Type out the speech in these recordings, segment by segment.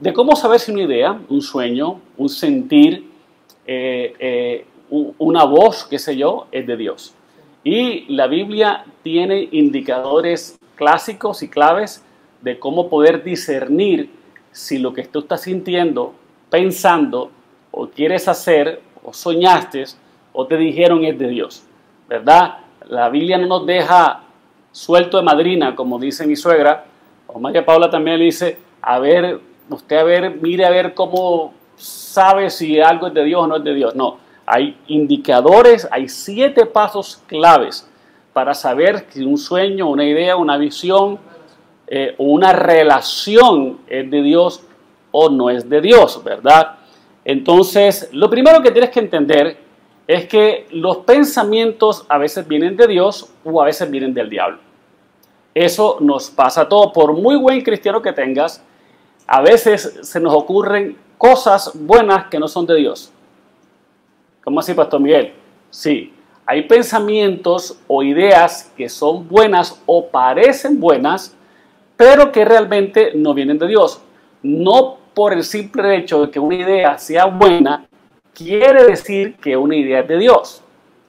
de cómo saber si una idea, un sueño, un sentir, una voz, qué sé yo, es de Dios. Y la Biblia tiene indicadores clásicos y claves de cómo poder discernir si lo que tú estás sintiendo, pensando, o quieres hacer, o soñaste, o te dijeron es de Dios, ¿verdad? La Biblia no nos deja suelto de madrina, como dice mi suegra, o María Paula también le dice, a ver, mire a ver cómo sabe si algo es de Dios o no es de Dios. No, hay indicadores, hay 7 pasos claves para saber si un sueño, una idea, una visión o una relación es de Dios o no es de Dios, ¿verdad? Entonces, lo primero que tienes que entender es que los pensamientos a veces vienen de Dios o a veces vienen del diablo. Eso nos pasa a todos. Por muy buen cristiano que tengas, a veces se nos ocurren cosas buenas que no son de Dios. ¿Cómo así, Pastor Miguel? Sí, hay pensamientos o ideas que son buenas o parecen buenas, pero que realmente no vienen de Dios. No por el simple hecho de que una idea sea buena, quiere decir que una idea es de Dios.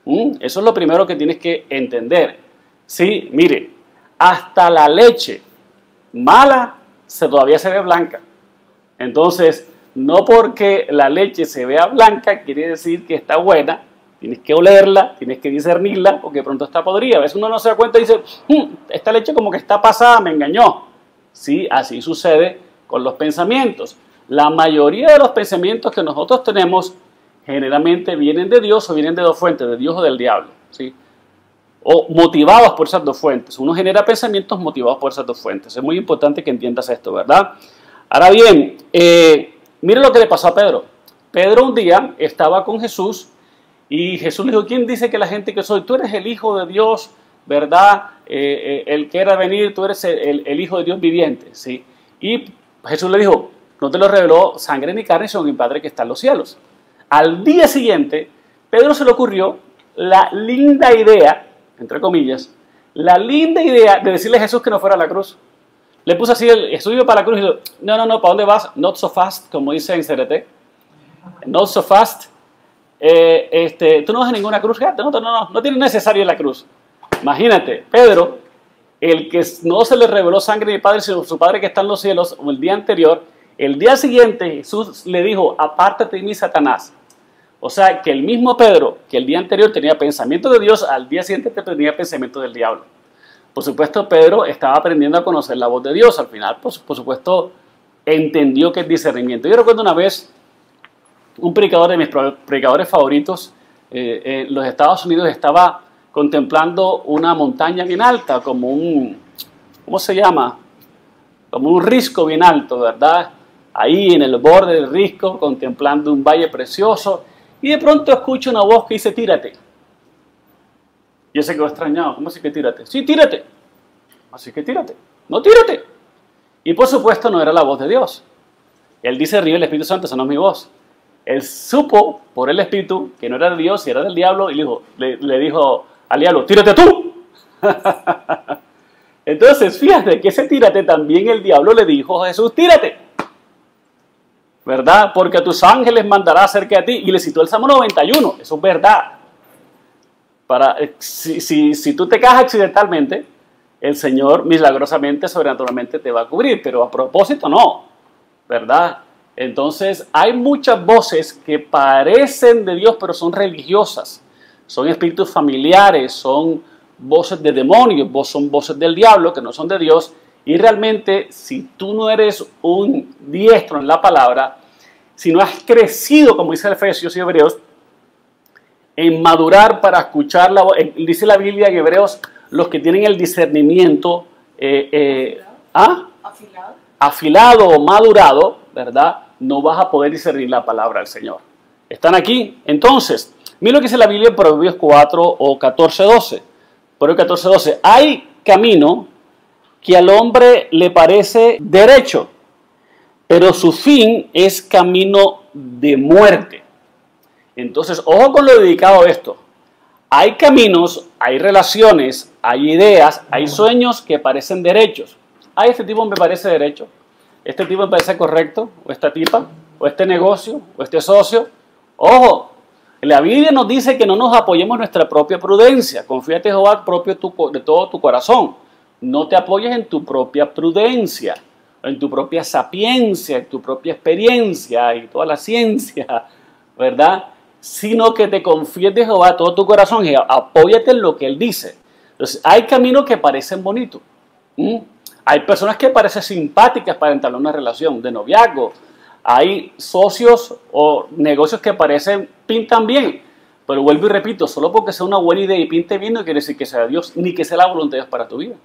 Eso es lo primero que tienes que entender. Sí, mire, hasta la leche mala todavía se ve blanca. Entonces, no porque la leche se vea blanca quiere decir que está buena. Tienes que olerla, tienes que discernirla, porque pronto está podrida. A veces uno no se da cuenta y dice, esta leche como que está pasada, me engañó. Sí, así sucede con los pensamientos. La mayoría de los pensamientos que nosotros tenemos generalmente vienen de Dios o vienen de 2 fuentes, de Dios o del diablo, ¿sí? O motivados por esas 2 fuentes. Uno genera pensamientos motivados por esas 2 fuentes. Es muy importante que entiendas esto, ¿verdad? Ahora bien, mire lo que le pasó a Pedro. Pedro un día estaba con Jesús y Jesús le dijo, ¿quién dice que la gente que soy? Tú eres el Hijo de Dios, ¿verdad? El que era venir, tú eres el Hijo de Dios viviente, ¿sí? Y Jesús le dijo, no te lo reveló sangre ni carne, sino mi Padre que está en los cielos. Al día siguiente, Pedro se le ocurrió la linda idea, entre comillas, la linda idea de decirle a Jesús que no fuera a la cruz. Le puso así, Jesús iba para la cruz y dijo, no, ¿para dónde vas? Not so fast, como dice en CRT. Not so fast. Tú no vas a ninguna cruz, no tienes necesario la cruz. Imagínate, Pedro, el que no se le reveló sangre de Padre, sino su Padre que está en los cielos, el día anterior, el día siguiente Jesús le dijo, apártate de mí, Satanás. O sea, que el mismo Pedro, que el día anterior tenía pensamiento de Dios, al día siguiente tenía pensamiento del diablo. Por supuesto, Pedro estaba aprendiendo a conocer la voz de Dios. Al final, por supuesto, entendió que es discernimiento. Yo recuerdo una vez, un predicador de mis predicadores favoritos en los Estados Unidos estaba contemplando una montaña bien alta, como un, ¿cómo se llama? Como un risco bien alto, ¿verdad? Ahí en el borde del risco, contemplando un valle precioso, y de pronto escucho una voz que dice, tírate. Yo se quedó extrañado, ¿cómo así que tírate? Sí, tírate. Así que tírate. No, tírate. Y por supuesto no era la voz de Dios. Él dice, ríe el Espíritu Santo, esa no es mi voz. Él supo por el Espíritu que no era de Dios y era del diablo, y le dijo al diablo, tírate tú. Entonces, fíjate que ese tírate también el diablo le dijo a Jesús, tírate. ¿Verdad? Porque a tus ángeles mandará cerca de ti. Y le citó el Salmo 91, eso es verdad. Si tú te caes accidentalmente, el Señor milagrosamente, sobrenaturalmente te va a cubrir, pero a propósito no, ¿verdad? Entonces hay muchas voces que parecen de Dios, pero son religiosas, son espíritus familiares, son voces de demonios, son voces del diablo que no son de Dios. Y realmente, si tú no eres un diestro en la palabra, si no has crecido, como dice Efesios y Hebreos, en madurar para escuchar la voz, dice la Biblia en Hebreos, los que tienen el discernimiento afilado o madurado, ¿verdad? No vas a poder discernir la palabra del Señor. ¿Están aquí? Entonces, mira lo que dice la Biblia en Proverbios 4 o 14:12. Proverbios 14:12. Hay camino que al hombre le parece derecho, pero su fin es camino de muerte. Entonces, ojo con lo dedicado a esto. Hay caminos, hay relaciones, hay ideas, hay sueños que parecen derechos. Ay, este tipo me parece derecho. este tipo me parece correcto, o esta tipa, o este negocio, o este socio. Ojo, la Biblia nos dice que no nos apoyemos en nuestra propia prudencia. Confíate en Jehová de todo tu corazón. No te apoyes en tu propia prudencia, en tu propia sapiencia, en tu propia experiencia y toda la ciencia, ¿verdad? Sino que te confíes de Jehová de todo tu corazón y apóyate en lo que Él dice. Entonces, hay caminos que parecen bonitos. Hay personas que parecen simpáticas para entablar una relación de noviazgo. Hay socios o negocios que pintan bien. Pero vuelvo y repito, solo porque sea una buena idea y pinte bien no quiere decir que sea Dios, ni que sea la voluntad de Dios para tu vida.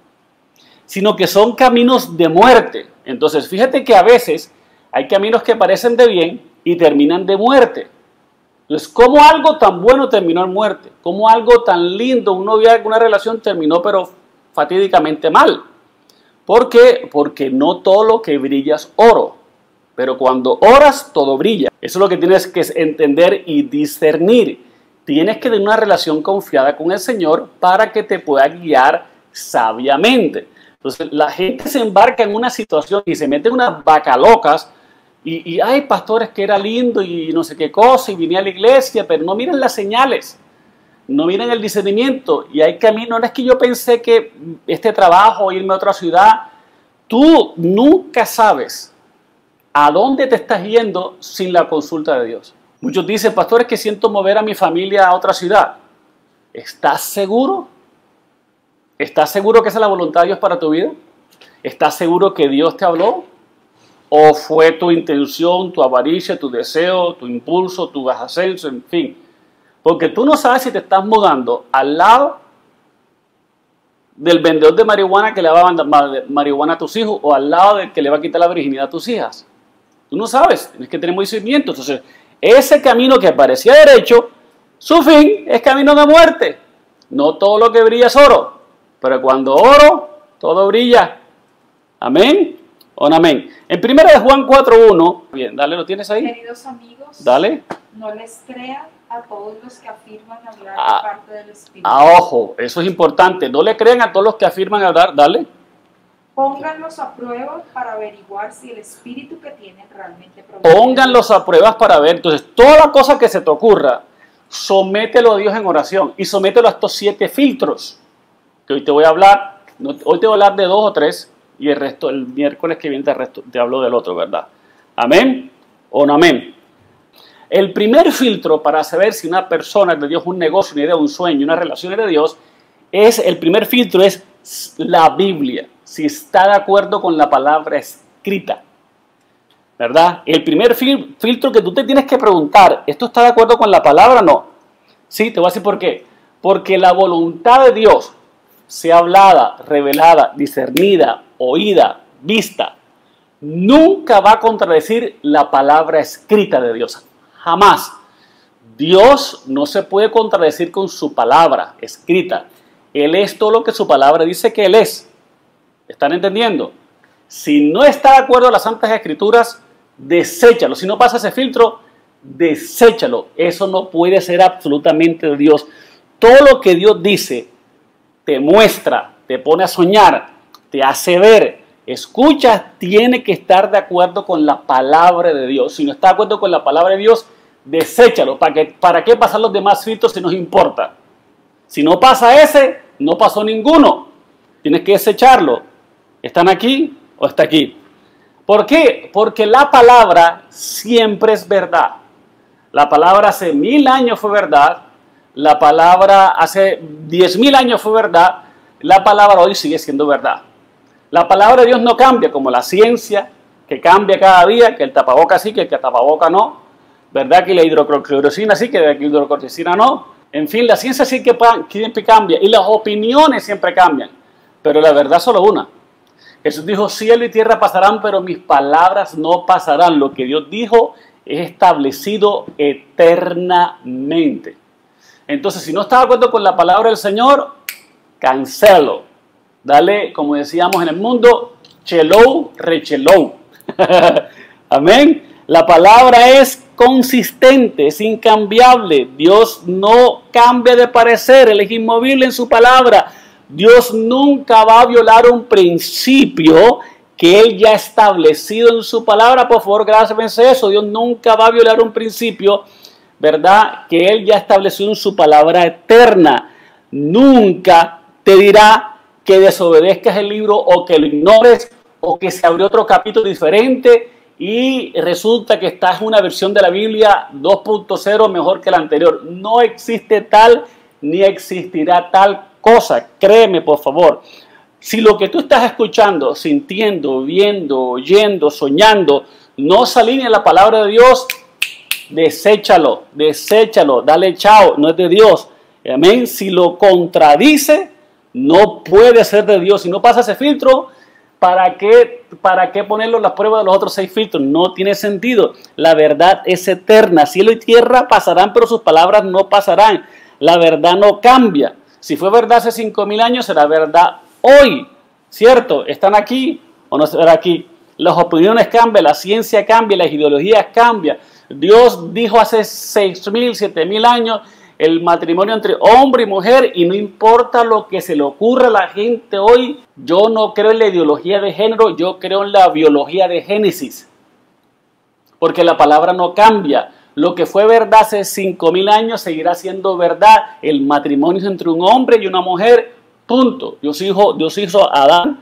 Sino que son caminos de muerte. Entonces, fíjate que a veces hay caminos que parecen de bien y terminan de muerte. Entonces, ¿cómo algo tan bueno terminó en muerte? ¿Cómo algo tan lindo, un noviazgo, una relación terminó pero fatídicamente mal? ¿Por qué? Porque no todo lo que brilla es oro. Pero cuando oras, todo brilla. Eso es lo que tienes que entender y discernir. Tienes que tener una relación confiada con el Señor para que te pueda guiar sabiamente. Entonces, la gente se embarca en una situación y se mete en unas vacas locas y hay pastores que era lindo y no sé qué cosa y vine a la iglesia, pero no miren las señales, no miren el discernimiento y hay caminos. No es que yo pensé que este trabajo, irme a otra ciudad, tú nunca sabes a dónde te estás yendo sin la consulta de Dios. Muchos dicen, pastor, es que siento mover a mi familia a otra ciudad. ¿Estás seguro? ¿Estás seguro que esa es la voluntad de Dios para tu vida? ¿Estás seguro que Dios te habló? ¿O fue tu intención, tu avaricia, tu deseo, tu impulso, tu ascenso, en fin? Porque tú no sabes si te estás mudando al lado del vendedor de marihuana que le va a mandar marihuana a tus hijos o al lado del que le va a quitar la virginidad a tus hijas. Tú no sabes, tienes que tener muy discernimiento. Entonces, ese camino que parecía derecho, su fin es camino de muerte. No todo lo que brilla es oro. Pero cuando oro, todo brilla. Amén o no amén. En 1 Juan 4:1, bien, dale, ¿lo tienes ahí? Queridos amigos, dale. No les crean a todos los que afirman hablar de parte del Espíritu. Ojo, eso es importante. No le crean a todos los que afirman hablar, dale. Pónganlos a prueba para averiguar si el Espíritu que tienen realmente proviene. Pónganlos a pruebas para ver. Entonces, toda cosa que se te ocurra, somételo a Dios en oración y somételo a estos 7 filtros. Que hoy te voy a hablar, hoy te voy a hablar de 2 o 3 y el resto, el miércoles que viene te hablo del otro, ¿verdad? ¿Amén o no amén? El primer filtro para saber si una persona es de Dios, un negocio, una idea, un sueño, una relación es de Dios, el primer filtro es la Biblia, si está de acuerdo con la palabra escrita, ¿verdad? El primer filtro que tú te tienes que preguntar, ¿esto está de acuerdo con la palabra o no? Sí, te voy a decir por qué. Porque la voluntad de Dios, sea hablada, revelada, discernida, oída, vista, nunca va a contradecir la palabra escrita de Dios. Jamás. Dios no se puede contradecir con su palabra escrita. Él es todo lo que su palabra dice que Él es. ¿Están entendiendo? Si no está de acuerdo a las Santas Escrituras, deséchalo. Si no pasa ese filtro, deséchalo. Eso no puede ser absolutamente de Dios. Todo lo que Dios dice te muestra, te pone a soñar, te hace ver, escucha, tiene que estar de acuerdo con la palabra de Dios. Si no está de acuerdo con la palabra de Dios, deséchalo. ¿Para qué pasar los demás filtros si nos importa? Si no pasa ese, no pasó ninguno. Tienes que desecharlo. ¿Están aquí o está aquí? ¿Por qué? Porque la palabra siempre es verdad. La palabra hace 1000 años fue verdad. La palabra hace 10.000 años fue verdad. La palabra hoy sigue siendo verdad. La palabra de Dios no cambia, como la ciencia, que cambia cada día, que el tapaboca sí, que el tapaboca no. ¿Verdad? Que la hidroclorosina sí, que la hidroclorosina no. En fin, la ciencia sí que siempre cambia. Y las opiniones siempre cambian. Pero la verdad es solo una. Jesús dijo, cielo y tierra pasarán, pero mis palabras no pasarán. Lo que Dios dijo es establecido eternamente. Entonces, si no estás de acuerdo con la palabra del Señor, cancelo. Dale, como decíamos en el mundo, chelou, rechelou. Amén. La palabra es consistente, es incambiable. Dios no cambia de parecer, Él es inmovible en su palabra. Dios nunca va a violar un principio que Él ya ha establecido en su palabra. Por favor, grábense eso. Dios nunca va a violar un principio, ¿verdad?, que Él ya estableció en su palabra eterna. Nunca te dirá que desobedezcas el libro o que lo ignores o que se abrió otro capítulo diferente y resulta que estás en una versión de la Biblia 2.0 mejor que la anterior. No existe tal ni existirá tal cosa. Créeme, por favor. Si lo que tú estás escuchando, sintiendo, viendo, oyendo, soñando, no se alinea a la palabra de Dios, deséchalo, dale chao, no es de Dios. Amén. Si lo contradice, no puede ser de Dios. Si no pasa ese filtro, ¿para qué ponerlo en las pruebas de los otros 6 filtros? No tiene sentido. La verdad es eterna. Cielo y tierra pasarán, pero sus palabras no pasarán. La verdad no cambia. Si fue verdad hace 5,000 años, será verdad hoy. ¿Cierto? ¿Están aquí o no están aquí? Las opiniones cambian, la ciencia cambia, las ideologías cambian. Dios dijo hace 6,000, 7,000 años el matrimonio entre hombre y mujer, y no importa lo que se le ocurra a la gente hoy. Yo no creo en la ideología de género, yo creo en la biología de Génesis, porque la palabra no cambia. Lo que fue verdad hace 5,000 años seguirá siendo verdad. El matrimonio es entre un hombre y una mujer, punto. Dios hizo a Adán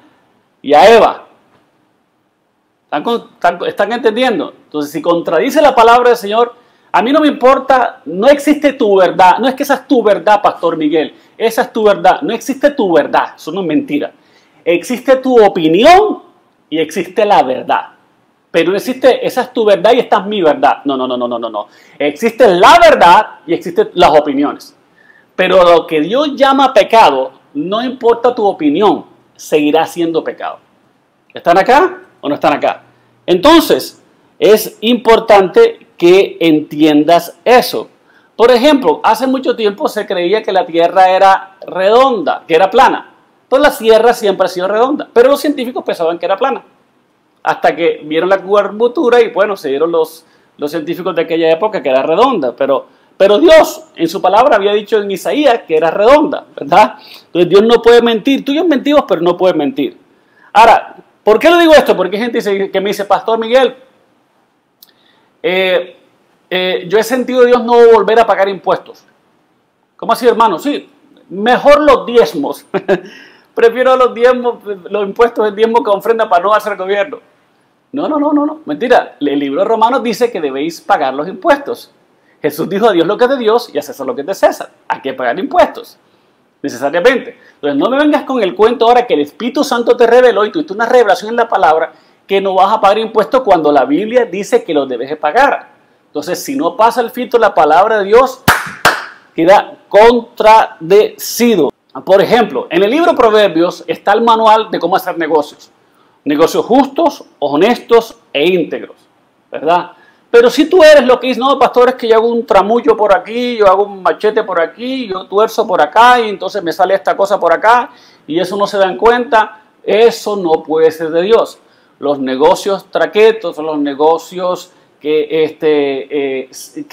y a Eva. ¿Están entendiendo? Entonces, si contradice la palabra del Señor, a mí no me importa, no existe tu verdad. No es que esa es tu verdad, Pastor Miguel. Esa es tu verdad. No existe tu verdad. Eso no es mentira. Existe tu opinión y existe la verdad. Pero no existe, esa es tu verdad y esta es mi verdad. No. Existe la verdad y existen las opiniones. Pero lo que Dios llama pecado, no importa tu opinión, seguirá siendo pecado. ¿Están acá o no están acá? Entonces, es importante que entiendas eso. Por ejemplo, hace mucho tiempo se creía que la Tierra era redonda, que era plana. Pues la Tierra siempre ha sido redonda, pero los científicos pensaban que era plana. Hasta que vieron la curvatura y bueno, se dieron los científicos de aquella época que era redonda. Pero Dios en su palabra había dicho en Isaías que era redonda, ¿verdad? Entonces Dios no puede mentir. Tú y yo mentimos, pero no puede mentir. Ahora, ¿por qué le digo esto? Porque hay gente que me dice, Pastor Miguel, yo he sentido Dios no volver a pagar impuestos. ¿Cómo así, hermano? Sí, mejor los diezmos. Prefiero los diezmos, los impuestos del diezmo que ofrenda para no hacer gobierno. No, mentira. El libro de Romanos dice que debéis pagar los impuestos. Jesús dijo a Dios lo que es de Dios y a César lo que es de César. Hay que pagar impuestos, necesariamente. Entonces no me vengas con el cuento ahora que el Espíritu Santo te reveló y tuviste una revelación en la palabra que no vas a pagar impuestos cuando la Biblia dice que los debes de pagar. Entonces, si no pasa el filtro, la palabra de Dios queda contradecido. Por ejemplo, en el libro Proverbios está el manual de cómo hacer negocios. Negocios justos, honestos e íntegros, ¿verdad? Pero si tú eres lo que dices, no, pastor, es que yo hago un tramullo por aquí, yo hago un machete por aquí, yo tuerzo por acá y entonces me sale esta cosa por acá y eso no se dan cuenta, eso no puede ser de Dios. Los negocios traquetos, los negocios que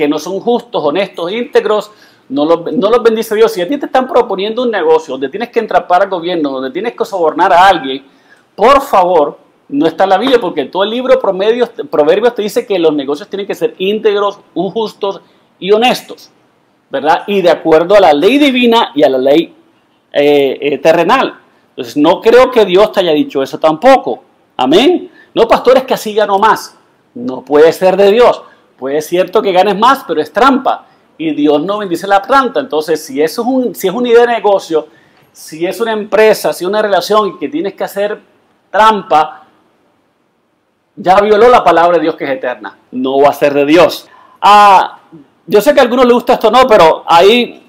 no son justos, honestos, íntegros, no los bendice Dios. Si a ti te están proponiendo un negocio donde tienes que entrapar al gobierno, donde tienes que sobornar a alguien, por favor, no está en la Biblia, porque todo el libro Proverbios te dice que los negocios tienen que ser íntegros, justos y honestos, ¿verdad? Y de acuerdo a la ley divina y a la ley terrenal. Entonces, no creo que Dios te haya dicho eso tampoco. Amén. No, pastor, es que así gano más. No puede ser de Dios. Puede ser cierto que ganes más, pero es trampa. Y Dios no bendice la planta. Entonces, si es una idea de negocio, si es una empresa, si es una relación que tienes que hacer trampa, ya violó la palabra de Dios que es eterna. No va a ser de Dios. Yo sé que a algunos les gusta esto, no, pero hay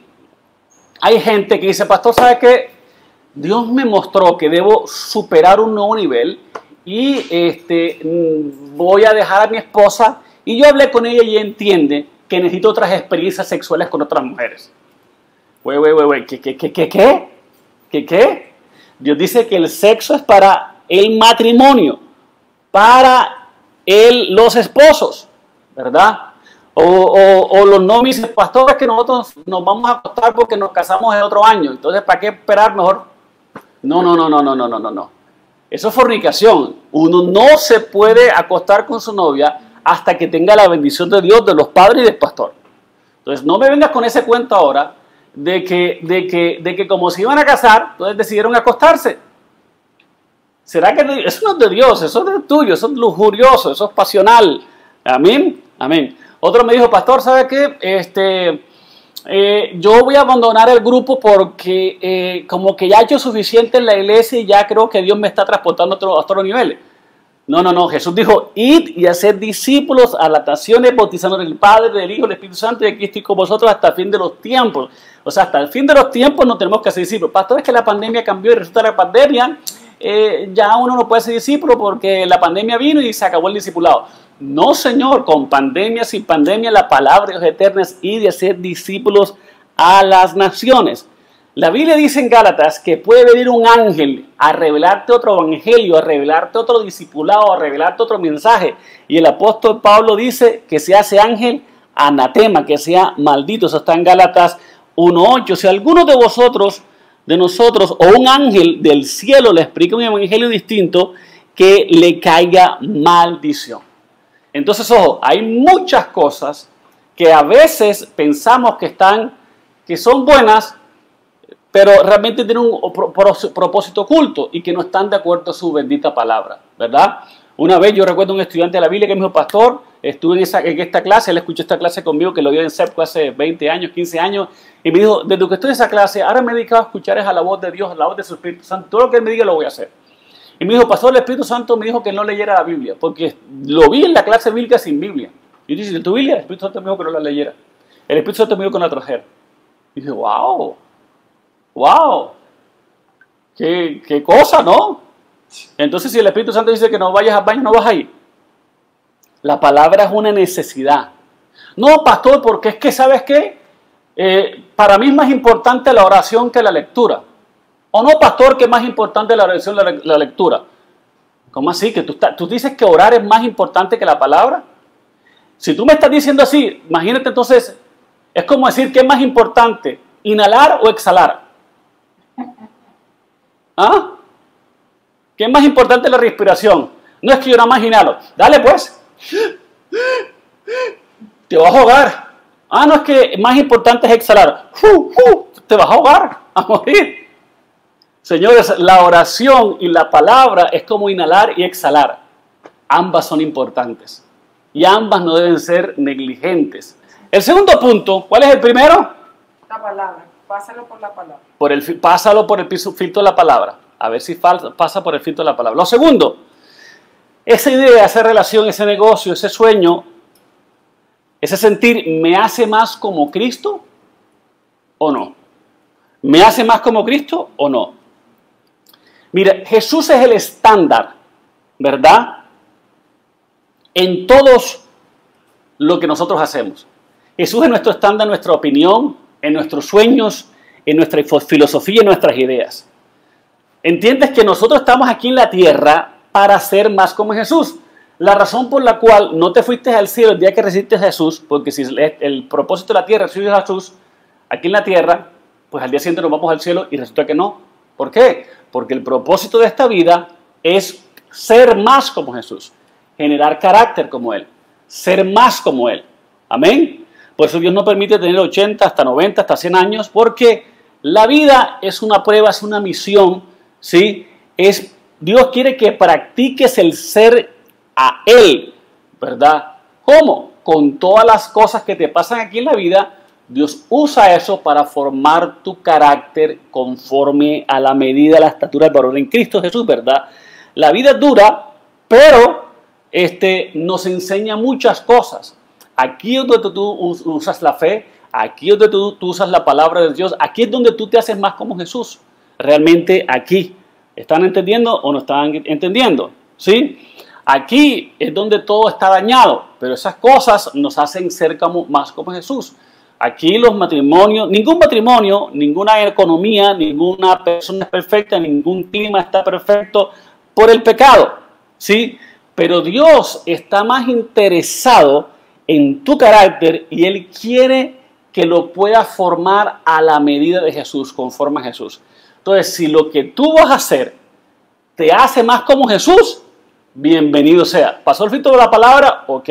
gente que dice, pastor, ¿sabe qué? Dios me mostró que debo superar un nuevo nivel y voy a dejar a mi esposa y yo hablé con ella y ella entiende que necesito otras experiencias sexuales con otras mujeres. ¿Qué? Dios dice que el sexo es para el matrimonio, para los esposos, ¿verdad? O los no me dicen, pastor, es que nosotros nos vamos a acostar porque nos casamos el otro año, entonces ¿para qué esperar mejor? No. Eso es fornicación. Uno no se puede acostar con su novia hasta que tenga la bendición de Dios, de los padres y del pastor. Entonces, no me vengas con ese cuento ahora de que como se iban a casar, entonces decidieron acostarse. ¿Será que eso no es de Dios? Eso es tuyo, eso es lujurioso, eso es pasional. Amén, amén. Otro me dijo, pastor, ¿sabe qué? Yo voy a abandonar el grupo porque como que ya he hecho suficiente en la iglesia y ya creo que Dios me está transportando a otros niveles. No. Jesús dijo, id y haced discípulos a las naciones, bautizando del Padre, del Hijo, del Espíritu Santo, y aquí estoy con vosotros hasta el fin de los tiempos. O sea, hasta el fin de los tiempos no tenemos que ser discípulos. Pastor, es que la pandemia cambió y resulta la pandemia, ya uno no puede ser discípulo porque la pandemia vino y se acabó el discipulado. No, Señor, con pandemia, sin pandemia, la palabra de Dios eterna es ir y hacer discípulos a las naciones. La Biblia dice en Gálatas que puede venir un ángel a revelarte otro evangelio, a revelarte otro discipulado, a revelarte otro mensaje. Y el apóstol Pablo dice que se hace ángel anatema, que sea maldito. Eso está en Gálatas 1:8. Si alguno de vosotros, de nosotros, o un ángel del cielo le explica un evangelio distinto, que le caiga maldición. Entonces, ojo, hay muchas cosas que a veces pensamos que son buenas, pero realmente tienen un propósito oculto y que no están de acuerdo a su bendita palabra, ¿verdad? Una vez yo recuerdo un estudiante de la Biblia que me dijo, pastor, estuve en esta clase, él escuchó esta clase conmigo, que lo dio en CEPCO hace 20 años, 15 años, y me dijo, desde que estoy en esa clase, ahora me he dedicado a escuchar a la voz de Dios, a la voz de su Espíritu Santo, todo lo que él me diga lo voy a hacer. Y me dijo, pastor, el Espíritu Santo me dijo que no leyera la Biblia, porque lo vi en la clase bíblica sin Biblia. Y yo dije, ¿tu Biblia? El Espíritu Santo me dijo que no la leyera. El Espíritu Santo me dijo que no la trajera. Y dije, wow, qué cosa, ¿no? Entonces, si el Espíritu Santo dice que no vayas al baño, no vas a ir. La palabra es una necesidad. No, pastor, porque es que, ¿sabes qué? Para mí es más importante la oración que la lectura. ¿O no, pastor, que es más importante la oración que la lectura? ¿Cómo así? ¿Que tú dices que orar es más importante que la palabra? Si tú me estás diciendo así, imagínate entonces, es como decir que es más importante, inhalar o exhalar. ¿Ah? ¿Qué es más importante la respiración? No es que yo nada más inhalo. Dale pues. Te vas a ahogar. Ah, no, es que más importante es exhalar. Te vas a ahogar, a morir. Señores, la oración y la palabra es como inhalar y exhalar. Ambas son importantes. Y ambas no deben ser negligentes. El segundo punto, ¿cuál es el primero? La palabra. Pásalo por la palabra. Pásalo por el filtro de la palabra. A ver si pasa por el filtro de la palabra. Lo segundo, esa idea, esa relación, ese negocio, ese sueño, ese sentir, ¿me hace más como Cristo o no? ¿Me hace más como Cristo o no? Mira, Jesús es el estándar, ¿verdad? En todos lo que nosotros hacemos. Jesús es nuestro estándar, nuestra opinión, en nuestros sueños, en nuestra filosofía, en nuestras ideas. ¿Entiendes que nosotros estamos aquí en la tierra para ser más como Jesús? La razón por la cual no te fuiste al cielo el día que recibiste a Jesús, porque si el propósito de la tierra es recibir a Jesús aquí en la tierra, pues al día siguiente nos vamos al cielo y resulta que no. ¿Por qué? Porque el propósito de esta vida es ser más como Jesús, generar carácter como Él, ser más como Él. Amén. Por eso Dios no permite tener 80, hasta 90, hasta 100 años, porque la vida es una prueba, es una misión, ¿sí? Dios quiere que practiques el ser a Él, ¿verdad? ¿Cómo? Con todas las cosas que te pasan aquí en la vida, Dios usa eso para formar tu carácter conforme a la medida, la estatura del varón en Cristo Jesús, ¿verdad? La vida es dura, pero nos enseña muchas cosas. Aquí es donde tú usas la fe, aquí es donde tú usas la palabra de Dios, aquí es donde tú te haces más como Jesús. Realmente aquí. ¿Están entendiendo o no están entendiendo? ¿Sí? Aquí es donde todo está dañado, pero esas cosas nos hacen ser más como Jesús. Aquí los matrimonios, ningún matrimonio, ninguna economía, ninguna persona es perfecta, ningún clima está perfecto por el pecado, ¿sí? Pero Dios está más interesado en tu carácter y Él quiere que lo puedas formar a la medida de Jesús, conforme a Jesús. Entonces, si lo que tú vas a hacer te hace más como Jesús, bienvenido sea. ¿Pasó el filtro de la palabra? Ok.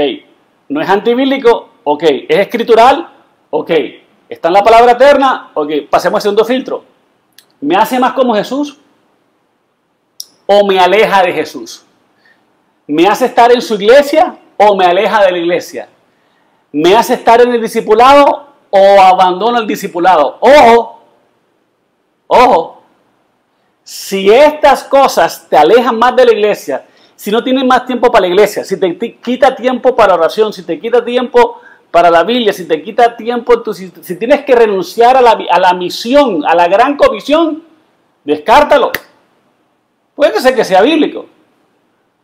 ¿No es antibíblico? Ok. ¿Es escritural? Ok. ¿Está en la palabra eterna? Ok. Pasemos al segundo filtro. ¿Me hace más como Jesús o me aleja de Jesús? ¿Me hace estar en su iglesia o me aleja de la iglesia? ¿Me hace estar en el discipulado o abandono el discipulado? Ojo, ojo. Si estas cosas te alejan más de la iglesia, si no tienes más tiempo para la iglesia, si te quita tiempo para oración, si te quita tiempo para la Biblia, si te quita tiempo, si tienes que renunciar a la misión, a la gran comisión, descártalo. Puede ser que sea bíblico,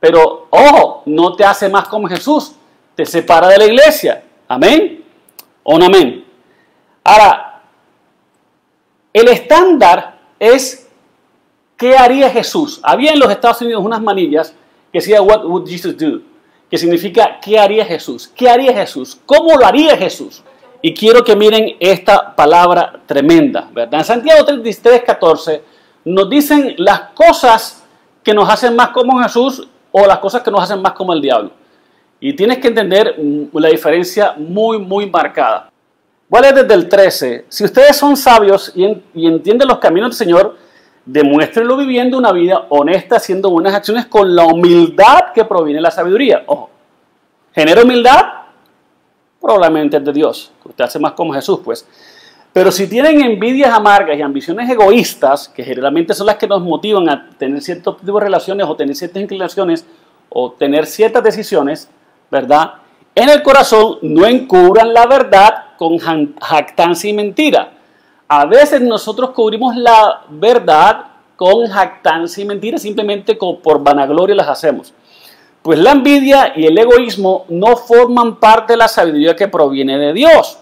pero ojo, no te hace más como Jesús, te separa de la iglesia. ¿Amén? ¿O no amén? Ahora, el estándar es ¿qué haría Jesús? Había en los Estados Unidos unas manillas que decía What would Jesus do? Que significa ¿qué haría Jesús? ¿Qué haría Jesús? ¿Cómo lo haría Jesús? Y quiero que miren esta palabra tremenda, ¿verdad? En Santiago 3:14 nos dicen las cosas que nos hacen más como Jesús o las cosas que nos hacen más como el diablo. Y tienes que entender la diferencia muy marcada. Voy a leer desde el 13. Si ustedes son sabios y entienden los caminos del Señor, demuéstrenlo viviendo una vida honesta, haciendo buenas acciones con la humildad que proviene de la sabiduría. Ojo, ¿genera humildad? Probablemente es de Dios. Usted hace más como Jesús, pues. Pero si tienen envidias amargas y ambiciones egoístas, que generalmente son las que nos motivan a tener ciertos tipos de relaciones o tener ciertas inclinaciones o tener ciertas decisiones, ¿verdad? En el corazón no encubran la verdad con jactancia y mentira. A veces nosotros cubrimos la verdad con jactancia y mentira, simplemente por vanagloria las hacemos. Pues la envidia y el egoísmo no forman parte de la sabiduría que proviene de Dios.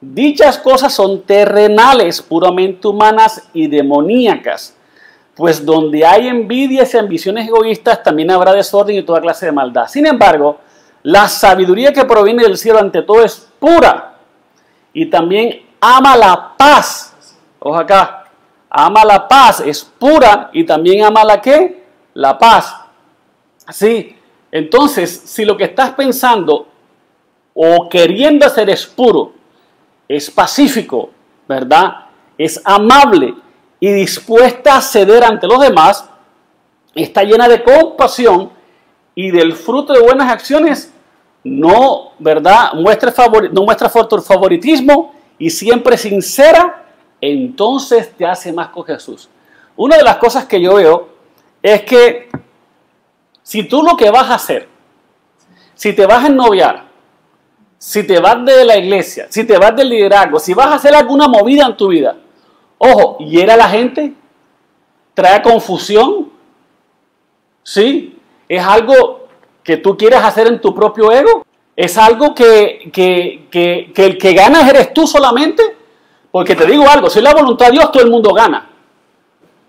Dichas cosas son terrenales, puramente humanas y demoníacas. Pues donde hay envidias y ambiciones egoístas, también habrá desorden y toda clase de maldad. Sin embargo, la sabiduría que proviene del cielo ante todo es pura y también ama la paz. Ojo acá, ama la paz, es pura y también ama la ¿qué? La paz. Sí, entonces, si lo que estás pensando o queriendo hacer es puro, es pacífico, ¿verdad? Es amable y dispuesta a ceder ante los demás, está llena de compasión y del fruto de buenas acciones, no, ¿verdad? No muestra favoritismo y siempre sincera, entonces te hace más con Jesús. Una de las cosas que yo veo es que si tú lo que vas a hacer, si te vas a ennoviar, si te vas de la iglesia, si te vas del liderazgo, si vas a hacer alguna movida en tu vida, ojo, hiera a la gente, trae confusión, ¿sí? Es algo que tú quieres hacer en tu propio ego, es algo que el que ganas eres tú solamente, porque te digo algo, si es la voluntad de Dios todo el mundo gana,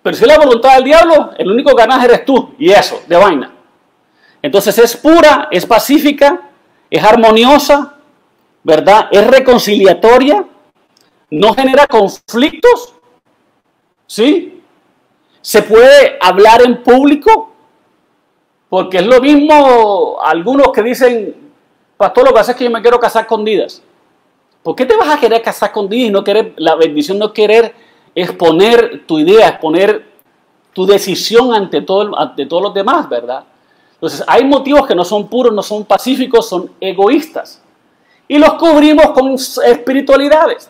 pero si es la voluntad del diablo, el único que ganas eres tú, y eso, de vaina. Entonces es pura, es pacífica, es armoniosa, ¿verdad? Es reconciliatoria, no genera conflictos, ¿sí? Se puede hablar en público, porque es lo mismo algunos que dicen, pastor, lo que pasa es que yo me quiero casar a escondidas. ¿Por qué te vas a querer casar a escondidas y no querer, la bendición no querer exponer tu idea, exponer tu decisión ante todos los demás, ¿verdad? Entonces hay motivos que no son puros, no son pacíficos, son egoístas. Y los cubrimos con espiritualidades.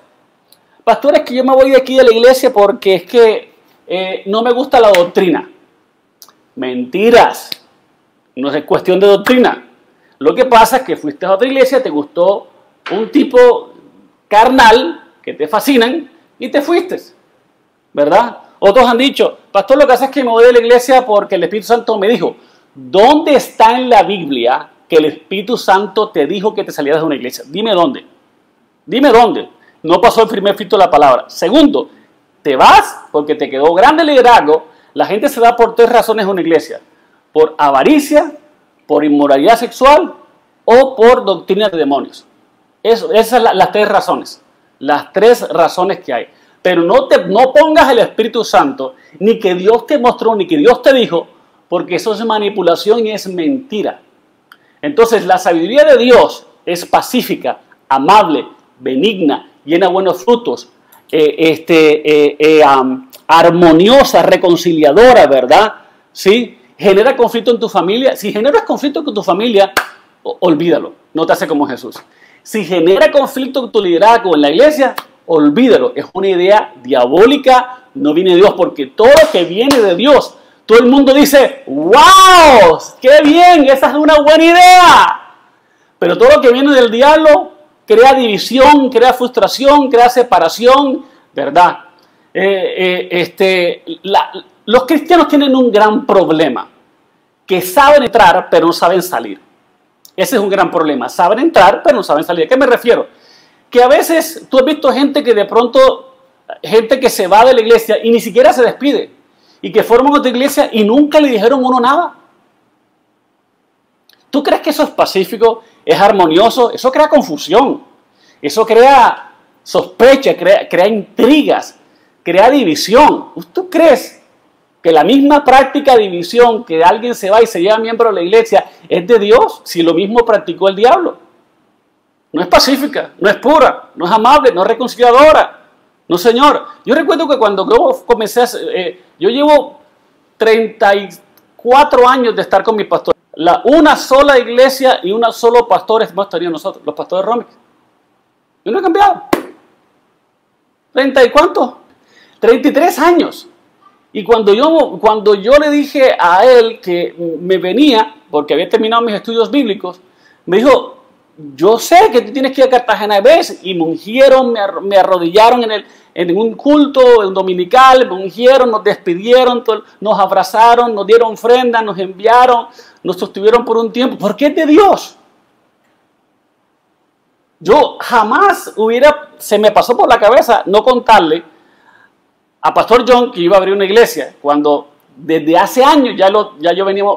Pastores, que yo me voy de aquí de la iglesia porque es que no me gusta la doctrina. Mentiras. No es cuestión de doctrina. Lo que pasa es que fuiste a otra iglesia, te gustó un tipo carnal que te fascinan y te fuiste. ¿Verdad? Otros han dicho, pastor, lo que pasa es que me voy de la iglesia porque el Espíritu Santo me dijo. ¿Dónde está en la Biblia que el Espíritu Santo te dijo que te salieras de una iglesia? Dime dónde. Dime dónde. No pasó el primer filtro de la palabra. Segundo, te vas porque te quedó grande el liderazgo. La gente se da por 3 razones a una iglesia. Por avaricia, por inmoralidad sexual o por doctrina de demonios. Esas son las 3 razones. Las 3 razones que hay. Pero no pongas el Espíritu Santo, ni que Dios te mostró, ni que Dios te dijo, porque eso es manipulación y es mentira. Entonces, la sabiduría de Dios es pacífica, amable, benigna, llena de buenos frutos, armoniosa, reconciliadora, ¿verdad? ¿Sí? ¿Genera conflicto en tu familia? Si generas conflicto con tu familia, olvídalo, no te hace como Jesús. Si genera conflicto en tu liderazgo en la iglesia, olvídalo, es una idea diabólica, no viene de Dios, porque todo lo que viene de Dios, todo el mundo dice, ¡wow! ¡Qué bien! Esa es una buena idea. Pero todo lo que viene del diablo crea división, crea frustración, crea separación, ¿verdad? Los cristianos tienen un gran problema, que saben entrar pero no saben salir. Ese es un gran problema, saben entrar pero no saben salir. ¿A qué me refiero? Que a veces tú has visto gente que de pronto, gente que se va de la iglesia y ni siquiera se despide, y que forman otra iglesia y nunca le dijeron a uno nada. ¿Tú crees que eso es pacífico, es armonioso? Eso crea confusión, eso crea sospecha, crea intrigas, crea división. ¿Tú crees que la misma práctica de división, que alguien se va y se lleva miembro de la iglesia, es de Dios si lo mismo practicó el diablo? No es pacífica, no es pura, no es amable, no es reconciliadora. No, señor. Yo recuerdo que cuando yo comencé yo llevo 34 años de estar con mi pastor. Una sola iglesia y una solo pastor hemos tenido nosotros, los pastores Romic. Y no he cambiado. ¿30 y cuánto? 33 años. Y cuando yo le dije a él que me venía, porque había terminado mis estudios bíblicos, me dijo, yo sé que tú tienes que ir a Cartagena de vez, y me ungieron, me arrodillaron en un culto dominical, me ungieron, nos despidieron, nos abrazaron, nos dieron ofrenda, nos enviaron, nos sostuvieron por un tiempo, porque es de Dios. Yo jamás se me pasó por la cabeza no contarle a Pastor John que iba a abrir una iglesia, cuando desde hace años ya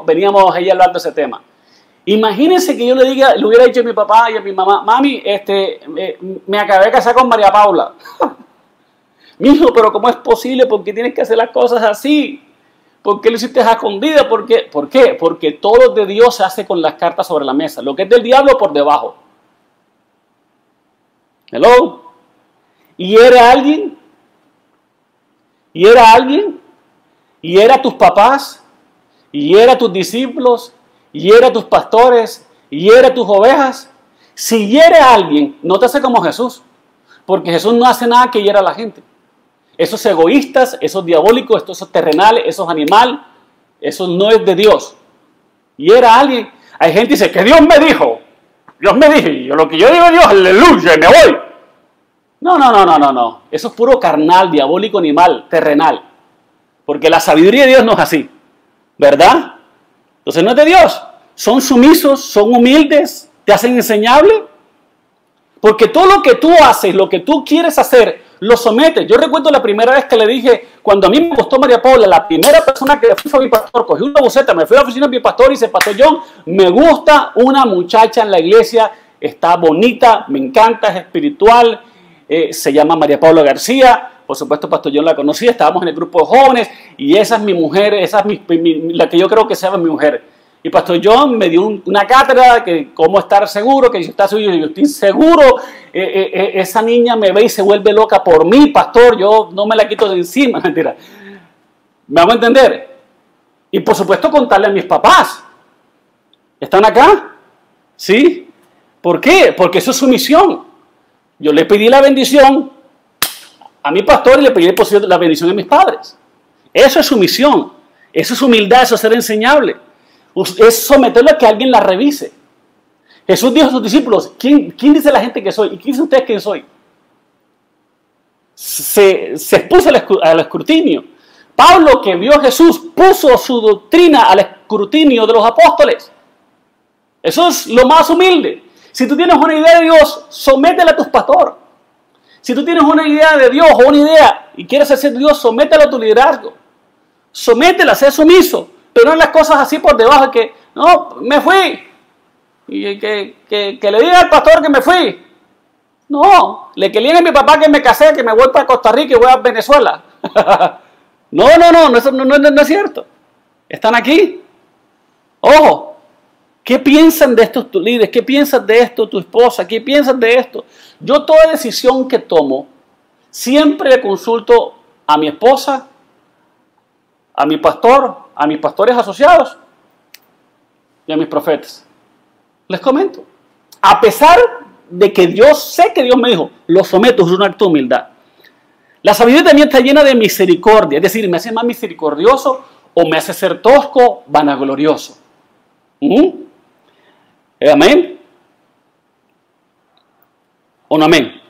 veníamos ahí hablando de ese tema. Imagínense que yo le hubiera dicho a mi papá y a mi mamá, mami, me acabé de casar con María Paula. Mijo, pero ¿cómo es posible? ¿Por qué tienes que hacer las cosas así? ¿Por qué lo hiciste a escondidas? ¿Por qué? Porque todo de Dios se hace con las cartas sobre la mesa. Lo que es del diablo por debajo. Hello. Y era alguien, y era tus papás, y era tus discípulos, y era tus pastores, y era tus ovejas. Si hiere a alguien, no te hace como Jesús, porque Jesús no hace nada que hiera a la gente. Esos egoístas, esos diabólicos, esos terrenales, esos animales, eso no es de Dios. Hiera a alguien. Hay gente que dice que Dios me dijo, y lo que yo digo Dios, aleluya, y me voy. No. Eso es puro carnal, diabólico, animal, terrenal. Porque la sabiduría de Dios no es así, ¿verdad? Entonces no es de Dios. Son sumisos, son humildes, te hacen enseñable. Porque todo lo que tú haces, lo que tú quieres hacer, lo sometes. Yo recuerdo la primera vez que le dije, cuando a mí me gustó María Paula, la primera persona que fui fue mi pastor, cogí una buceta, me fui a la oficina de mi pastor y dice, Pastor John, me gusta una muchacha en la iglesia, está bonita, me encanta, es espiritual, se llama María Paula García. Por supuesto, Pastor John la conocía, estábamos en el grupo de jóvenes y esa es mi mujer, esa es la que yo creo que se llama mi mujer. Y Pastor John me dio una cátedra de cómo estar seguro, que si está seguro, yo estoy seguro, esa niña me ve y se vuelve loca por mí, pastor, yo no me la quito de encima, mentira. ¿Me hago entender? Y por supuesto contarle a mis papás. ¿Están acá? ¿Sí? ¿Por qué? Porque eso es su misión. Yo le pedí la bendición a mi pastor y le pedí la bendición a mis padres. Eso es su misión. Eso es humildad, eso es ser enseñable. Es someterlo a que alguien la revise. Jesús dijo a sus discípulos, ¿quién dice la gente que soy? ¿Y quién dice ustedes quién soy? Se expuso al escrutinio. Pablo, que vio a Jesús, puso su doctrina al escrutinio de los apóstoles. Eso es lo más humilde. Si tú tienes una idea de Dios, sométela a tus pastores. Si tú tienes una idea de Dios o una idea y quieres hacer Dios, sométela a tu liderazgo. Sométela, sé sumiso. Pero no las cosas así por debajo, que no, me fui. Y que le diga al pastor que me fui. No, que le diga a mi papá que me casé, que me voy para Costa Rica y voy a Venezuela. No, eso no es cierto. Están aquí. Ojo, ¿qué piensan de esto tus líderes? ¿Qué piensas de esto tu esposa? ¿Qué piensas de esto? Yo toda decisión que tomo, siempre le consulto a mi esposa, a mi pastor, a mis pastores asociados y a mis profetas. Les comento. A pesar de que yo sé que Dios me dijo, lo someto, es un acto de humildad. La sabiduría también está llena de misericordia, es decir, me hace más misericordioso o me hace ser tosco, vanaglorioso. ¿Amén? ¿O no amén?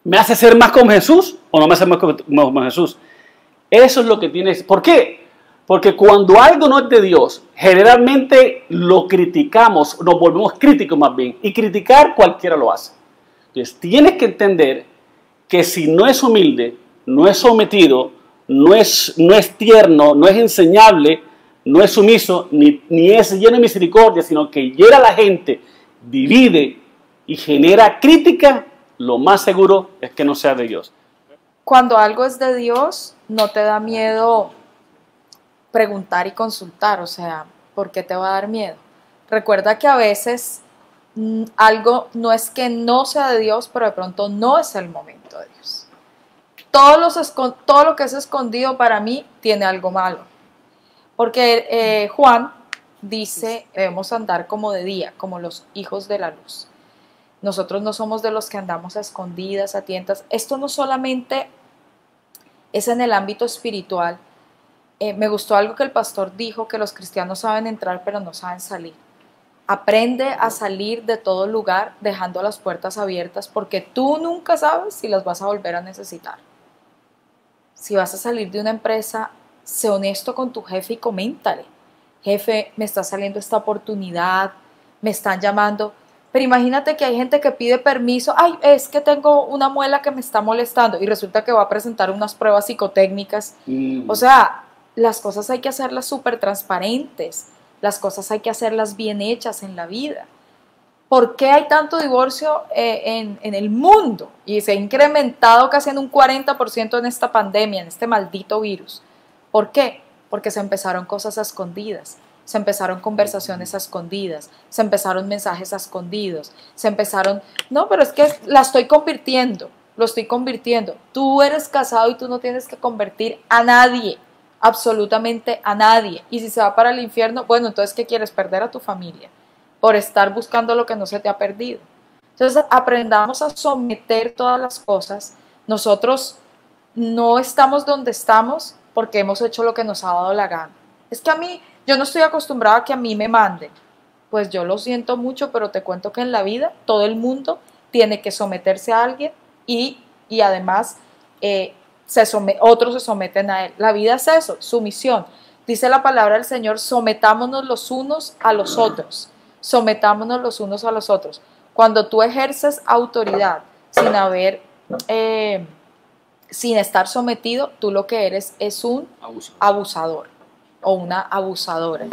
¿Me hace ser más como Jesús o no me hace más como Jesús? Eso es lo que tienes. ¿Por qué? Porque cuando algo no es de Dios, generalmente lo criticamos, nos volvemos críticos más bien. Y criticar cualquiera lo hace. Entonces tienes que entender que si no es humilde, no es sometido, no es tierno, no es enseñable, no es sumiso, ni es lleno de misericordia, sino que hiera a la gente, divide y genera crítica, lo más seguro es que no sea de Dios. Cuando algo es de Dios, no te da miedo preguntar y consultar, o sea, ¿por qué te va a dar miedo? Recuerda que a veces algo no es que no sea de Dios, pero de pronto no es el momento de Dios. Todo lo que es escondido para mí tiene algo malo. Porque Juan dice, debemos andar como de día, como los hijos de la luz. Nosotros no somos de los que andamos a escondidas, a tientas. Esto no solamente es en el ámbito espiritual. Me gustó algo que el pastor dijo, que los cristianos saben entrar pero no saben salir. Aprende a salir de todo lugar dejando las puertas abiertas porque tú nunca sabes si las vas a volver a necesitar. Si vas a salir de una empresa, sé honesto con tu jefe y coméntale. Jefe, me está saliendo esta oportunidad, me están llamando. Pero imagínate que hay gente que pide permiso. Ay, es que tengo una muela que me está molestando y resulta que va a presentar unas pruebas psicotécnicas. O sea, las cosas hay que hacerlas súper transparentes. Las cosas hay que hacerlas bien hechas en la vida. ¿Por qué hay tanto divorcio en el mundo? Y se ha incrementado casi en un 40% en esta pandemia, en este maldito virus. ¿Por qué? Porque se empezaron cosas a escondidas. Se empezaron conversaciones a escondidas, se empezaron mensajes a escondidos, se empezaron, no, pero es que la estoy convirtiendo, lo estoy convirtiendo. Tú eres casado y tú no tienes que convertir a nadie, absolutamente a nadie. Y si se va para el infierno, bueno, entonces ¿qué quieres? Perder a tu familia por estar buscando lo que no se te ha perdido. Entonces aprendamos a someter todas las cosas. Nosotros no estamos donde estamos porque hemos hecho lo que nos ha dado la gana. Es que a mí, yo no estoy acostumbrada a que a mí me manden. Pues yo lo siento mucho, pero te cuento que en la vida todo el mundo tiene que someterse a alguien y además otros se someten a él. La vida es eso, sumisión. Dice la palabra del Señor, sometámonos los unos a los otros. Sometámonos los unos a los otros. Cuando tú ejerces autoridad sin estar sometido, tú lo que eres es un abusador o una abusadora.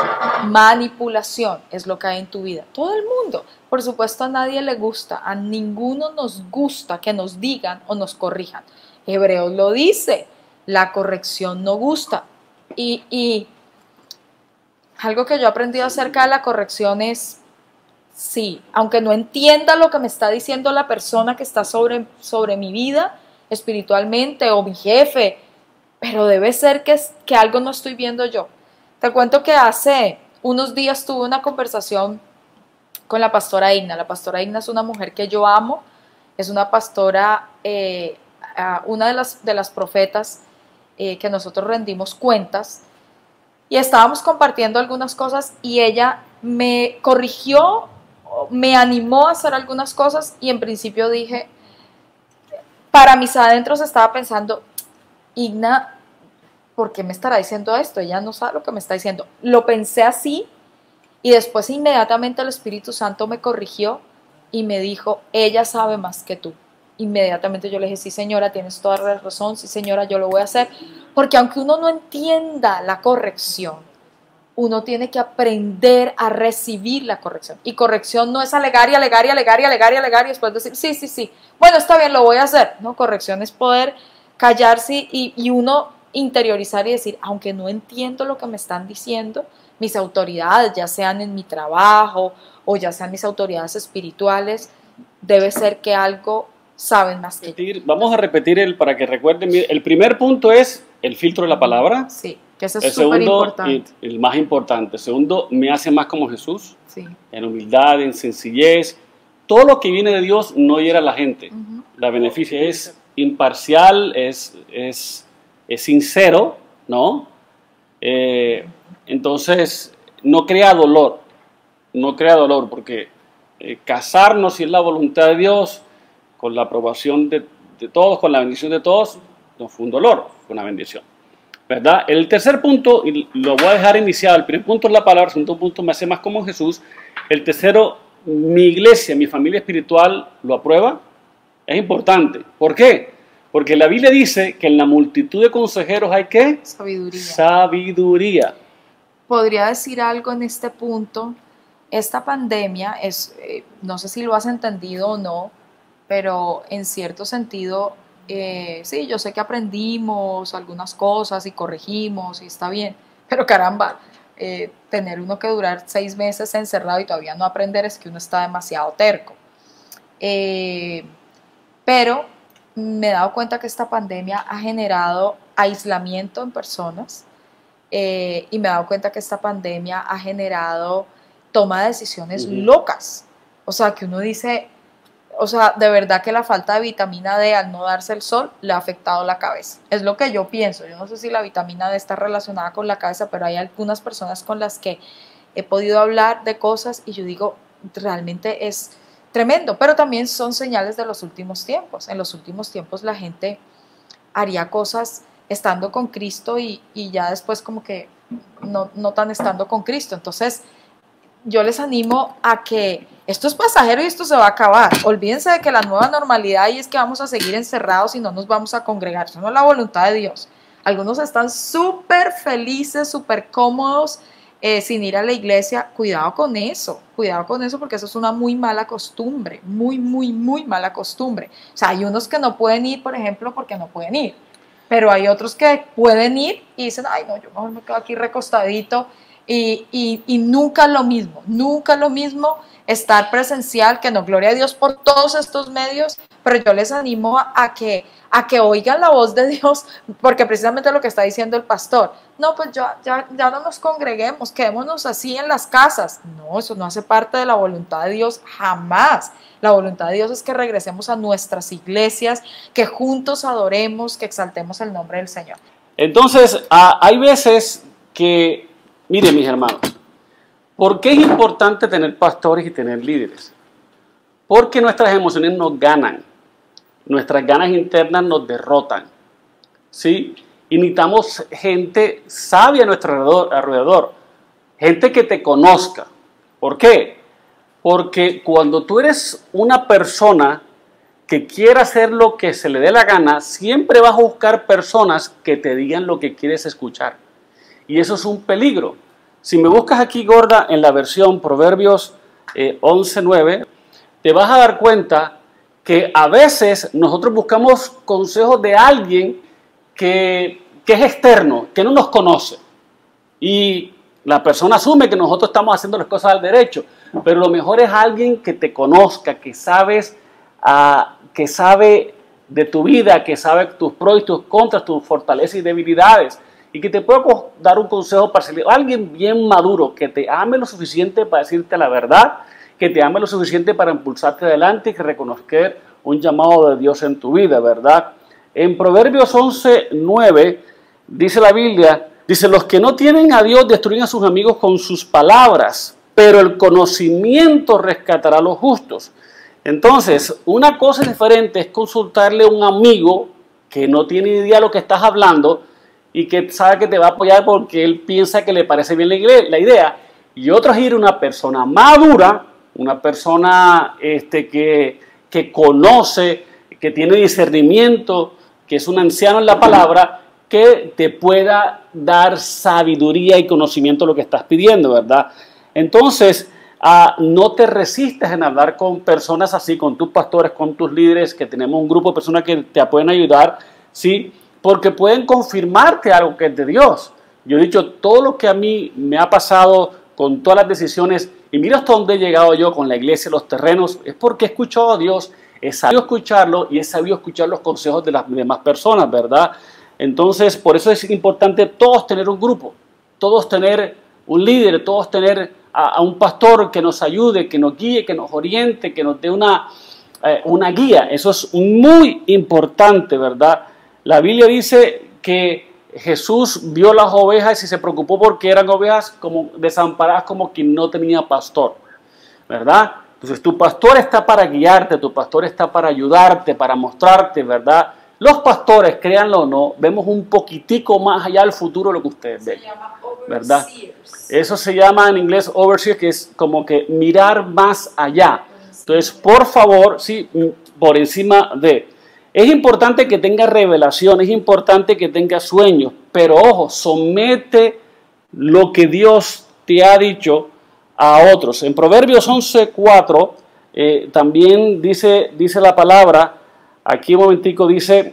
Manipulación es lo que hay en tu vida. Todo el mundo. Por supuesto, a nadie le gusta, a ninguno nos gusta que nos digan o nos corrijan. Hebreos lo dice, la corrección no gusta. Y algo que yo he aprendido acerca de la corrección es, sí, aunque no entienda lo que me está diciendo la persona que está sobre mi vida espiritualmente o mi jefe, pero debe ser que algo no estoy viendo yo. Te cuento que hace unos días tuve una conversación con la pastora Igna. La pastora Igna es una mujer que yo amo, es una pastora, una de las profetas que nosotros rendimos cuentas, y estábamos compartiendo algunas cosas y ella me corrigió, me animó a hacer algunas cosas y en principio dije, para mis adentros estaba pensando, Igna, ¿por qué me estará diciendo esto? Ella no sabe lo que me está diciendo. Lo pensé así y después inmediatamente el Espíritu Santo me corrigió y me dijo, ella sabe más que tú. Inmediatamente yo le dije, sí señora, tienes toda la razón, sí señora, yo lo voy a hacer. Porque aunque uno no entienda la corrección, uno tiene que aprender a recibir la corrección. Y corrección no es alegar y después decir, sí, bueno, está bien, lo voy a hacer. No, corrección es poder callarse y uno interiorizar y decir, aunque no entiendo lo que me están diciendo, mis autoridades, ya sean en mi trabajo o ya sean mis autoridades espirituales, debe ser que algo saben más que yo. Vamos a repetir para que recuerden. El primer punto es el filtro de la palabra. Sí, que eso El es súper segundo, importante. el más importante. Segundo, me hace más como Jesús, Sí. en humildad, en sencillez. Todo lo que viene de Dios no hiera a la gente. La beneficia, es imparcial, es sincero, ¿no? Entonces, no crea dolor, porque casarnos, si es la voluntad de Dios, con la aprobación de todos, con la bendición de todos, no fue un dolor, fue una bendición, ¿verdad? El tercer punto, y lo voy a dejar iniciado, el primer punto es la palabra, el segundo punto me hace más como Jesús, el tercero, mi iglesia, mi familia espiritual lo aprueba. Es importante. ¿Por qué? Porque la Biblia dice que en la multitud de consejeros hay ¿qué? Sabiduría. Sabiduría. Podría decir algo en este punto. Esta pandemia es, no sé si lo has entendido o no, pero en cierto sentido, sí, yo sé que aprendimos algunas cosas y corregimos y está bien, pero caramba, tener uno que durar 6 meses encerrado y todavía no aprender es que uno está demasiado terco. Pero me he dado cuenta que esta pandemia ha generado aislamiento en personas y me he dado cuenta que esta pandemia ha generado toma de decisiones locas. O sea, que uno dice, o sea, de verdad que la falta de vitamina D al no darse el sol le ha afectado la cabeza. Es lo que yo pienso. Yo no sé si la vitamina D está relacionada con la cabeza, pero hay algunas personas con las que he podido hablar de cosas y yo digo, realmente es tremendo, pero también son señales de los últimos tiempos. En los últimos tiempos la gente haría cosas estando con Cristo y ya después como que no tan estando con Cristo. Entonces, yo les animo a que esto es pasajero y esto se va a acabar. Olvídense de que la nueva normalidad y es que vamos a seguir encerrados y no nos vamos a congregar. Eso no es la voluntad de Dios. Algunos están súper felices, súper cómodos sin ir a la iglesia. Cuidado con eso porque eso es una muy mala costumbre, muy mala costumbre. O sea, hay unos que no pueden ir, por ejemplo, porque no pueden ir, pero hay otros que pueden ir y dicen, ay no, yo mejor me quedo aquí recostadito y nunca lo mismo estar presencial, que no, gloria a Dios por todos estos medios, pero yo les animo a que oigan la voz de Dios, porque precisamente lo que está diciendo el pastor, no, pues ya no nos congreguemos, quedémonos así en las casas. No, eso no hace parte de la voluntad de Dios, jamás. La voluntad de Dios es que regresemos a nuestras iglesias, que juntos adoremos, que exaltemos el nombre del Señor. Entonces, hay veces que, miren mis hermanos, ¿por qué es importante tener pastores y tener líderes? Porque nuestras emociones nos ganan, nuestras ganas internas nos derrotan, ¿sí? Y necesitamos gente sabia a nuestro alrededor, gente que te conozca. ¿Por qué? Porque cuando tú eres una persona que quiere hacer lo que se le dé la gana, siempre vas a buscar personas que te digan lo que quieres escuchar. Y eso es un peligro. Si me buscas aquí, gorda, en la versión Proverbios 11:9, te vas a dar cuenta que a veces nosotros buscamos consejos de alguien que es externo, que no nos conoce. Y la persona asume que nosotros estamos haciendo las cosas al derecho, pero lo mejor es alguien que te conozca, que sabe de tu vida, que sabe tus pros y tus contras, tus fortalezas y debilidades, y que te pueda dar un consejo parcial. Alguien bien maduro, que te ame lo suficiente para decirte la verdad, que te ame lo suficiente para impulsarte adelante y que reconozca un llamado de Dios en tu vida, ¿verdad? En Proverbios 11:9 dice la Biblia, dice, los que no tienen a Dios destruyen a sus amigos con sus palabras, pero el conocimiento rescatará a los justos. Entonces, una cosa diferente es consultarle a un amigo que no tiene idea de lo que estás hablando y que sabe que te va a apoyar porque él piensa que le parece bien la idea. Y otro es ir a una persona madura, una persona que conoce, que tiene discernimiento, que es un anciano en la palabra, que te pueda dar sabiduría y conocimiento de lo que estás pidiendo, ¿verdad? Entonces, no te resistas en hablar con personas así, con tus pastores, con tus líderes, que tenemos un grupo de personas que te pueden ayudar, ¿sí? Porque pueden confirmarte algo que es de Dios. Yo he dicho todo lo que a mí me ha pasado con todas las decisiones, y mira hasta dónde he llegado yo con la iglesia, los terrenos, es porque he escuchado a Dios, he sabido escucharlo y he sabido escuchar los consejos de las demás personas, ¿verdad? Entonces, por eso es importante todos tener un grupo, todos tener un líder, todos tener a un pastor que nos ayude, que nos guíe, que nos oriente, que nos dé una guía. Eso es muy importante, ¿verdad? La Biblia dice que Jesús vio las ovejas y se preocupó porque eran ovejas como desamparadas, como quien no tenía pastor, ¿verdad? Entonces tu pastor está para guiarte, tu pastor está para ayudarte, para mostrarte, ¿verdad? Los pastores, créanlo o no, vemos un poquitico más allá del futuro de lo que ustedes ven, ¿verdad? Eso se llama en inglés overseer, que es como que mirar más allá. Entonces, por favor, sí, por encima de... Es importante que tenga revelación, es importante que tenga sueños, pero ojo, somete lo que Dios te ha dicho a otros. En Proverbios 11:4 también dice la palabra, aquí un momentico dice,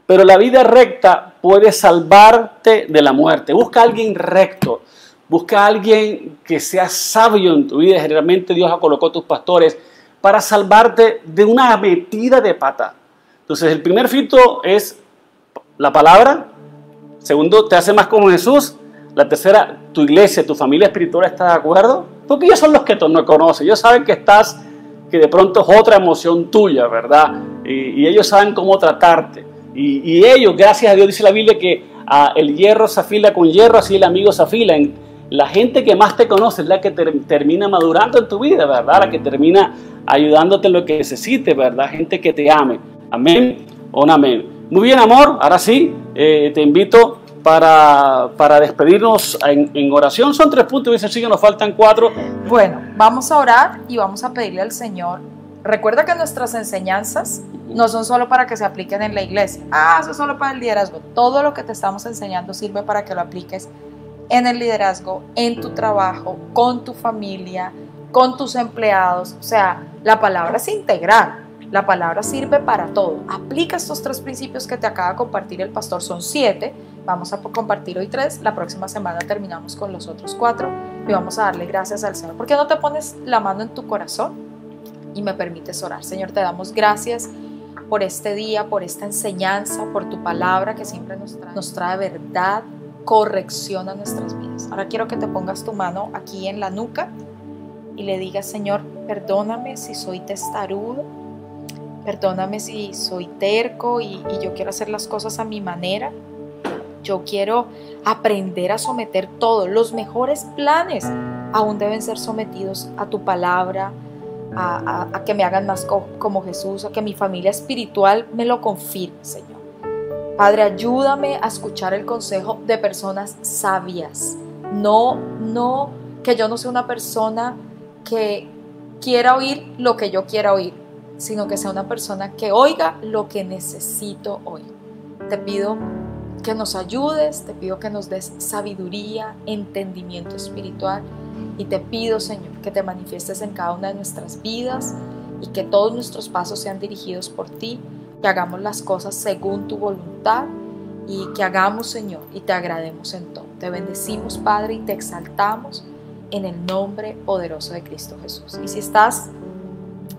pero la vida recta puede salvarte de la muerte. Busca a alguien recto, busca a alguien que sea sabio en tu vida. Generalmente Dios ha colocado a tus pastores para salvarte de una metida de pata. Entonces el primer filtro es la palabra. Segundo, te hace más como Jesús. La tercera, tu iglesia, tu familia espiritual está de acuerdo. Porque ellos son los que no conocen. Ellos saben que de pronto es otra emoción tuya, ¿verdad? Y ellos saben cómo tratarte. Y ellos, gracias a Dios, dice la Biblia que el hierro se afila con hierro, así el amigo se afila. La gente que más te conoce es la que termina madurando en tu vida, ¿verdad? La que termina ayudándote en lo que necesites, ¿verdad? Gente que te ame. Amén o no amén. Muy bien, amor. Ahora sí, te invito para despedirnos en oración. Son 3 puntos y sencillo, nos faltan 4. Bueno, vamos a orar y vamos a pedirle al Señor. Recuerda que nuestras enseñanzas no son solo para que se apliquen en la iglesia. Eso es solo para el liderazgo. Todo lo que te estamos enseñando sirve para que lo apliques en el liderazgo, en tu trabajo, con tu familia, con tus empleados. O sea, la palabra es integral. La palabra sirve para todo. Aplica estos 3 principios que te acaba de compartir el pastor. Son 7. Vamos a compartir hoy 3. La próxima semana terminamos con los otros 4. Y vamos a darle gracias al Señor. ¿Por qué no te pones la mano en tu corazón y me permites orar? Señor, te damos gracias por este día, por esta enseñanza, por tu palabra que siempre nos trae verdad, corrección a nuestras vidas. Ahora quiero que te pongas tu mano aquí en la nuca y le digas: Señor, perdóname si soy testarudo, perdóname si soy terco y yo quiero hacer las cosas a mi manera. Yo quiero aprender a someter todo. Los mejores planes aún deben ser sometidos a tu palabra, a que me hagan más como Jesús, a que mi familia espiritual me lo confirme, Señor. Padre, ayúdame a escuchar el consejo de personas sabias. No, que yo no sea una persona que quiera oír lo que yo quiera oír, sino que sea una persona que oiga lo que necesito oír. Te pido que nos ayudes, te pido que nos des sabiduría, entendimiento espiritual, y te pido, Señor, que te manifiestes en cada una de nuestras vidas y que todos nuestros pasos sean dirigidos por ti, que hagamos las cosas según tu voluntad y que hagamos, Señor, y te agrademos en todo. Te bendecimos, Padre, y te exaltamos en el nombre poderoso de Cristo Jesús. Y si estás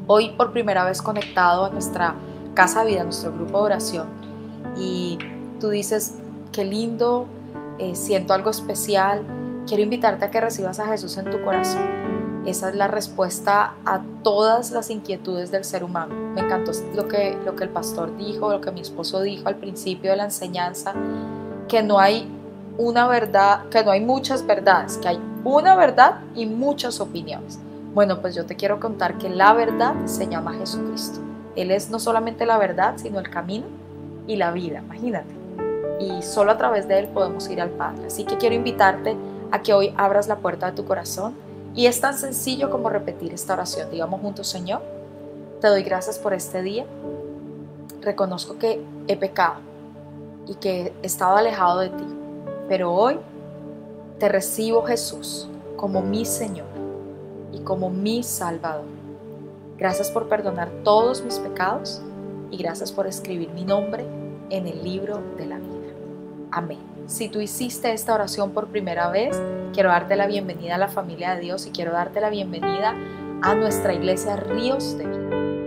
hoy por primera vez conectado a nuestra Casa Vida, a nuestro grupo de oración, y tú dices: qué lindo, siento algo especial, quiero invitarte a que recibas a Jesús en tu corazón. Esa es la respuesta a todas las inquietudes del ser humano. Me encantó lo que el pastor dijo, lo que mi esposo dijo al principio de la enseñanza, que no hay una verdad, que no hay muchas verdades, que hay una verdad y muchas opiniones. Bueno, pues yo te quiero contar que la verdad se llama Jesucristo. Él es no solamente la verdad, sino el camino y la vida, imagínate. Y solo a través de Él podemos ir al Padre. Así que quiero invitarte a que hoy abras la puerta de tu corazón. Y es tan sencillo como repetir esta oración. Digamos juntos: Señor, te doy gracias por este día. Reconozco que he pecado y que he estado alejado de ti. Pero hoy te recibo, Jesús, como mi Señor y como mi Salvador. Gracias por perdonar todos mis pecados y gracias por escribir mi nombre en el libro de la vida. Amén. Si tú hiciste esta oración por primera vez, quiero darte la bienvenida a la familia de Dios y quiero darte la bienvenida a nuestra iglesia Ríos de Vida.